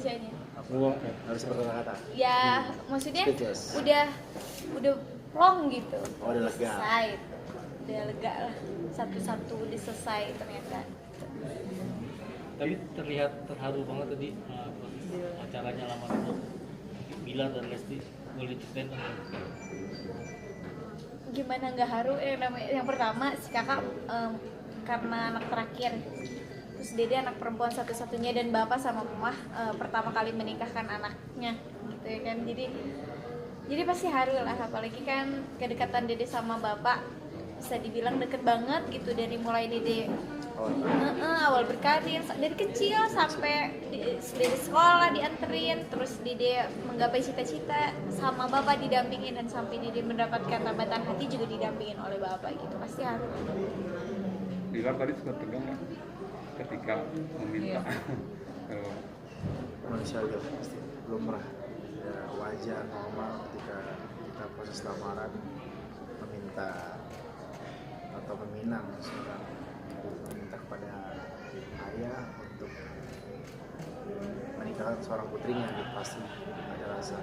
Indonesianya. Harus berkata-kata. Ya, maksudnya Speechless. udah plong gitu. Oh, udah lega. Selesai itu. Udah lega lah. Satu-satu udah selesai ternyata. Tapi terlihat terharu banget tadi acaranya lamaran Bilar dan Lesti. Boleh ceritain dong? Gimana nggak haru? Yang pertama si kakak karena anak terakhir, terus Dede anak perempuan satu-satunya dan bapak sama mama pertama kali menikahkan anaknya gitu ya kan. Jadi pasti haru lah, apalagi kan kedekatan Dede sama bapak bisa dibilang deket banget gitu dari mulai Dede awal berkarir dari kecil sampai dari sekolah dianterin, terus Dede menggapai cita-cita sama bapak didampingin, dan sampai Dede mendapatkan tambatan hati juga didampingin oleh bapak gitu, pasti harus. Bilar tadi sempat tegang nggak ketika meminta? Manusia aja pasti belum pernah ya, wajar normal ketika kita proses lamaran meminta atau meminang seorang, meminta kepada ayah untuk menikahkan seorang putrinya, gitu pasti ada rasa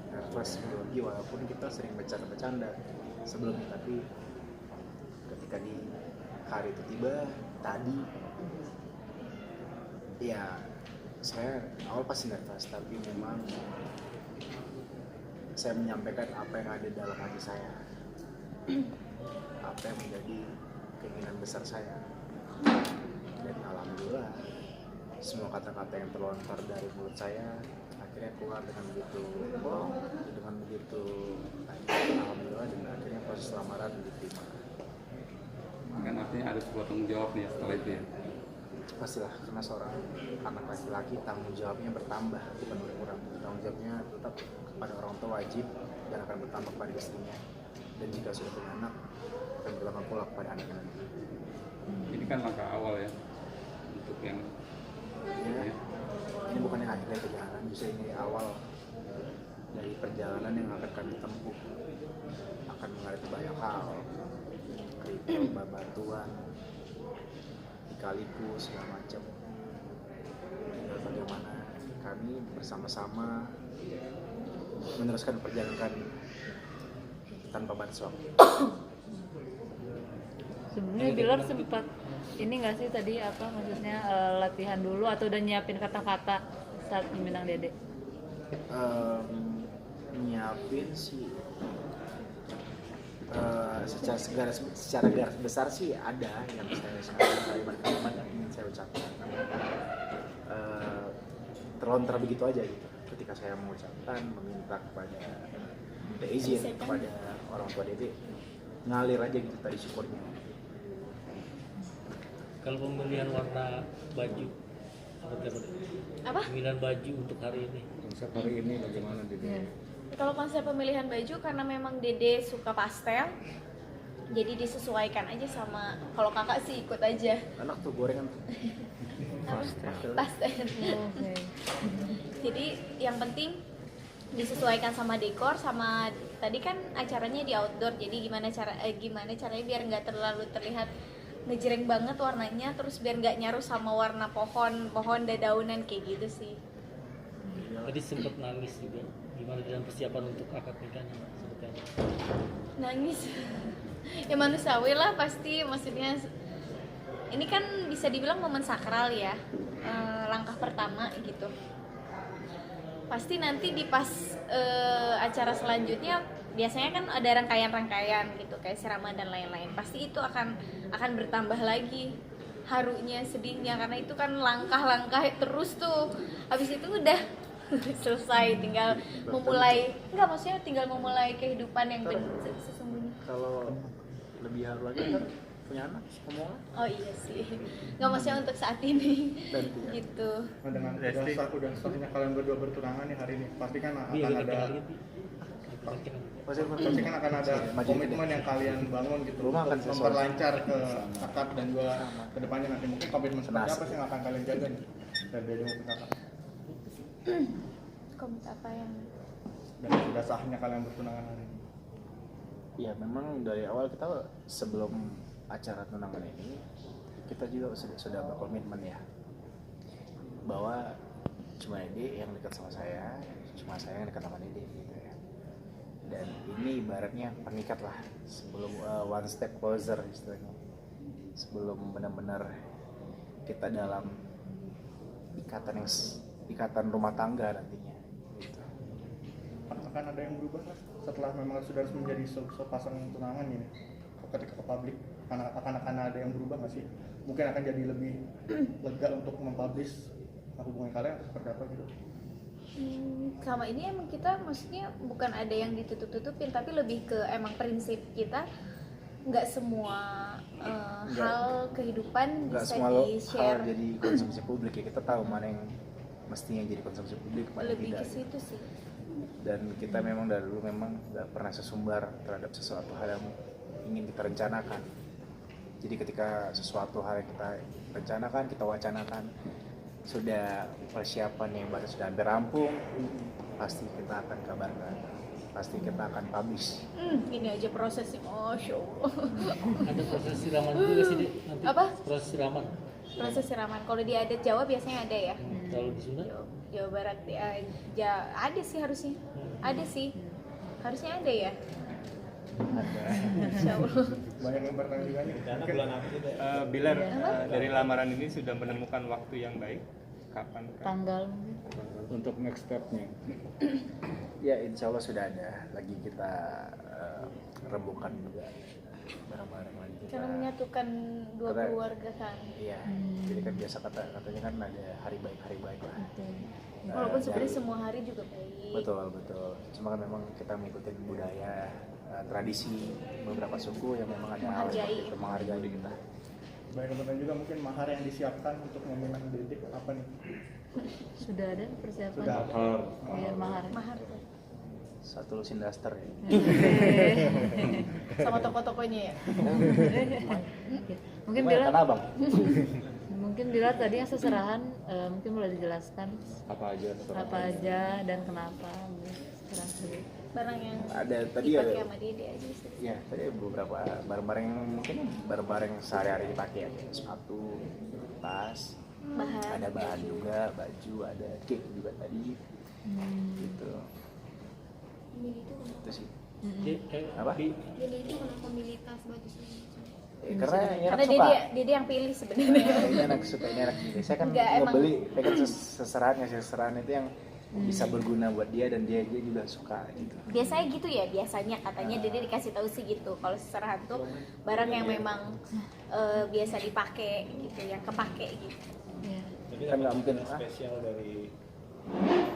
nervous grogi, walaupun kita sering bercanda-bercanda sebelumnya, tapi ketika di hari itu tiba tadi ya saya awal pasti nervous, tapi memang saya menyampaikan apa yang ada dalam hati saya, apa yang menjadi keinginan besar saya, dan alhamdulillah semua kata-kata yang terlontar dari mulut saya akhirnya keluar dengan begitu alhamdulillah, dan akhirnya proses lamaran diterima. Kan artinya ada sebuah tanggung jawab nih setelah itu ya? Pastilah, karena seorang anak laki-laki tanggung jawabnya bertambah bukan berkurang. Tanggung jawabnya tetap kepada orang tua wajib dan akan bertambah kepada istrinya, dan jika sudah punya anak akan bertambah pula kepada anaknya nanti. Ini kan langkah awal ya untuk yang Ya, ini bukan yang akhir dari perjalanan, justru ini awal dari perjalanan yang akan kami tempuh, akan menghadapi banyak hal, kritik, bebatuan, lika-liku segala macam. Tinggal bagaimana kami bersama-sama meneruskan perjalanan kami tanpa batas waktu. Sebenarnya Bilar sempat ini nggak sih tadi apa maksudnya latihan dulu atau udah nyiapin kata-kata saat meminang Dede? Nyiapin sih secara garis besar sih ada yang saya kalimat-kalimat yang ingin saya ucapkan, terlontar begitu aja gitu ketika saya mengucapkan, meminta kepada izin kepada orang tua Dede, ngalir aja gitu tadi syukurnya. Kalau pemilihan warna baju Apa? pemilihan baju untuk hari ini konsep hari ini bagaimana Dede? Kalau konsep pemilihan baju, karena memang Dede suka pastel, jadi disesuaikan aja sama, kalau kakak sih ikut aja Enak tuh gorengan tuh. pastel. Oke. Jadi yang penting disesuaikan sama dekor, sama tadi kan acaranya di outdoor, jadi gimana caranya biar nggak terlalu terlihat ngejreng banget warnanya, terus biar nggak nyaru sama warna pohon dedaunan kayak gitu sih. tadi sempat nangis juga, gimana dalam persiapan untuk akad nikahnya seperti apa? Nangis ya manusiawi lah pasti, maksudnya ini kan bisa dibilang momen sakral ya, langkah pertama gitu. Pasti nanti di pas acara selanjutnya biasanya kan ada rangkaian gitu kayak siraman dan lain-lain, pasti itu akan bertambah lagi harunya, sedihnya, karena itu kan langkah-langkah terus tuh, habis itu udah selesai, tinggal memulai, tinggal memulai kehidupan yang sesungguhnya. Kalau lebih haru lagi kan punya anak, ngomong. Oh iya sih, nggak maksudnya untuk saat ini Nanti ya. gitu. Nah, dengan udah sahnya kalian berdua bertunangan nih hari ini, pasti kan akan Iya, ada pasti kan akan ada komitmen yang kalian bangun gitu Rumah akan untuk sesuai. memperlancar ke akad dan juga kedepannya nanti. Mungkin komitmen seperti apa sih yang akan kalian jaga nih dan dari maupun kakak, Komit apa yang dan sudah sahnya kalian bertunangan hari ini? Ya memang dari awal kita sebelum acara tunangan ini kita juga sudah berkomitmen ya, bahwa cuma Dede yang dekat sama saya yang dekat sama Dede gitu ya. Dan ini ibaratnya pengikat lah sebelum one step closer istilahnya, sebelum benar-benar kita dalam ikatan rumah tangga nantinya gitu. Akan ada yang berubah Mas setelah memang sudah harus menjadi sepasang tunangan ini, ketika ke publik akan ada yang berubah nggak sih? Mungkin akan jadi lebih lega untuk mempublish hubungan kalian atau seperti apa gitu? Sama ini emang kita maksudnya bukan ada yang ditutup-tutupin, tapi lebih ke emang prinsip kita nggak semua hal kehidupan Nggak bisa semua hal di-share. jadi konsumsi publik ya, kita tahu mana yang mestinya jadi konsumsi publik, mana yang Lebih tidak. ke situ sih. Dan kita memang dari dulu memang nggak pernah sesumbar terhadap sesuatu hal yang ingin kita rencanakan. Jadi ketika sesuatu hal yang kita rencanakan, kita wacanakan, sudah persiapan yang baru sudah hampir rampung, pasti kita akan kabarkan, pasti kita akan publish. Ini aja prosesnya, Masya Allah. Ada proses siraman juga sih Dek, nanti. Apa? Proses siraman. Proses siraman. Kalau di adat Jawa biasanya ada ya. Kalau di Sunda Jawa Barat ada sih harusnya. Ada sih. Harusnya ada ya. Insya Allah. Banyak yang bertanya juga nih. Mungkin, Bilar, dari lamaran ini sudah menemukan waktu yang baik? Kapan? Tanggal Untuk next step-nya? Ya insya Allah sudah ada, lagi kita rembukan juga barang-barang lagi kita. Karena menyatukan dua Karena- keluarga kan. Iya, jadi kan biasa katanya kan ada hari baik lah. Walaupun sebenarnya dari- semua hari juga baik. Betul. Cuma kan memang kita mengikuti budaya, tradisi beberapa suku yang memang ada hal Menghargai. seperti itu, menghargai kita. banyak yang bertanya juga mungkin mahar yang disiapkan untuk meminang Dede apa nih? sudah ada persiapan. Sudah. Iya, mahar. Mahar Satu lusin daster ya. sama toko-tokonya ya. Mungkin Lumayan Bilar, kan abang? mungkin Bilar tadi yang seserahan mungkin boleh dijelaskan Apa aja? apa aja dan kenapa serah dulu. Barang yang Ada tadi dipakai ada. sama Dede aja sih. Ya, tadi ada beberapa barang-barang yang mungkin barang-barang yang sehari-hari dipakai ya, kayak sepatu, tas, Bahan. ada bahan juga, baju, ada cake juga tadi, gitu. Itu sih. Apa? Jadi itu kenapa milih tas baju segala macam? Karena ini Karena anak suka. Dede yang pilih sebenarnya. Ini anak suka, ini anak gini. Saya kan Nggak, emang. ngebeli, saya kan seserahan itu yang bisa berguna buat dia dan dia juga suka gitu. Biasanya gitu ya, biasanya katanya Dede dikasih tahu sih gitu. Kalau seserahan tuh barang yang memang biasa dipakai gitu, yang kepake gitu. Iya. Kan nggak mungkin spesial dari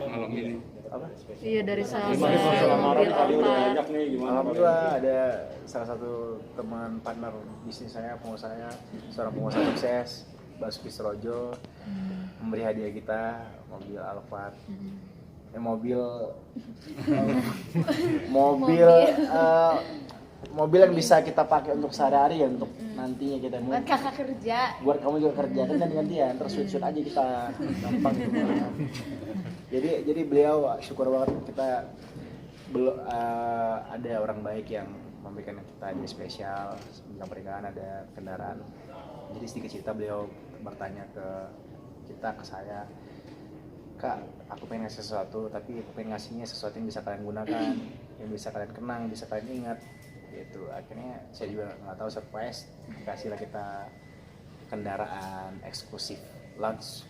Malam ini. apa? Iya, dari salah Gimana satu sih lamaran mobil tadi udah apa. banyak nih, gimana? Alhamdulillah ada salah satu teman partner bisnis saya, pengusaha, seorang pengusaha sukses, Basuki Srojo, memberi hadiah kita mobil Alphard. Mobil yang bisa kita pakai untuk sehari-hari ya, untuk nantinya kita mau Buat kakak kerja. buat kamu juga kerja kan ganti-gantian, terus switch aja kita gampang gitu. Jadi beliau syukur banget kita belum ada orang baik yang memberikan kita hadiah spesial tentang pernikahan, ada kendaraan. Jadi sedikit cerita, beliau bertanya ke kita, ke saya, Kak, aku pengen ngasih sesuatu, tapi aku pengen ngasihnya sesuatu yang bisa kalian gunakan, yang bisa kalian kenang, bisa kalian ingat gitu. Akhirnya saya juga nggak tahu, surprise, kasihlah kita kendaraan eksklusif lounge.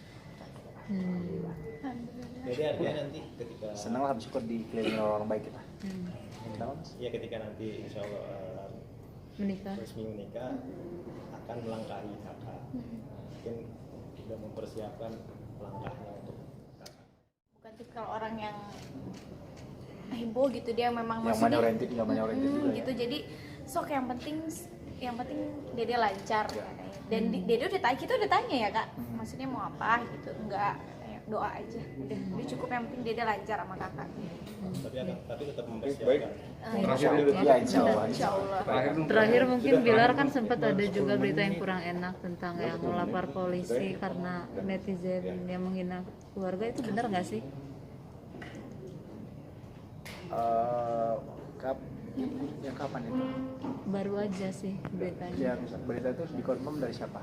jadi artinya nanti ketika Senang lah, bersyukur dikelilingi orang baik kita. Kenapa, Mas? ya ketika nanti insya Allah Menikah. resmi menikah akan melangkahi kakak. Mungkin sudah mempersiapkan langkahnya untuk kakak. Bukan tipikal orang yang heboh gitu, dia memang Yang maksudnya money oriented juga ya. gitu. Jadi sok yang penting Dede lancar katanya. Dan Dede udah tanya, kita udah tanya ya Kak, maksudnya mau apa gitu. Enggak, doa aja. Udah cukup, yang penting Dede lancar sama kakak. Tapi tetap mempersiapkan. Insya Allah. Ya, insya Allah. Insya Allah. Terakhir mungkin Bilar kan sempat ada juga berita yang kurang enak tentang yang melapor polisi karena netizen yang menghina keluarga, itu benar nggak sih? Yang kapan itu? Baru aja sih beritanya. Yang berita itu dikonfirm dari siapa?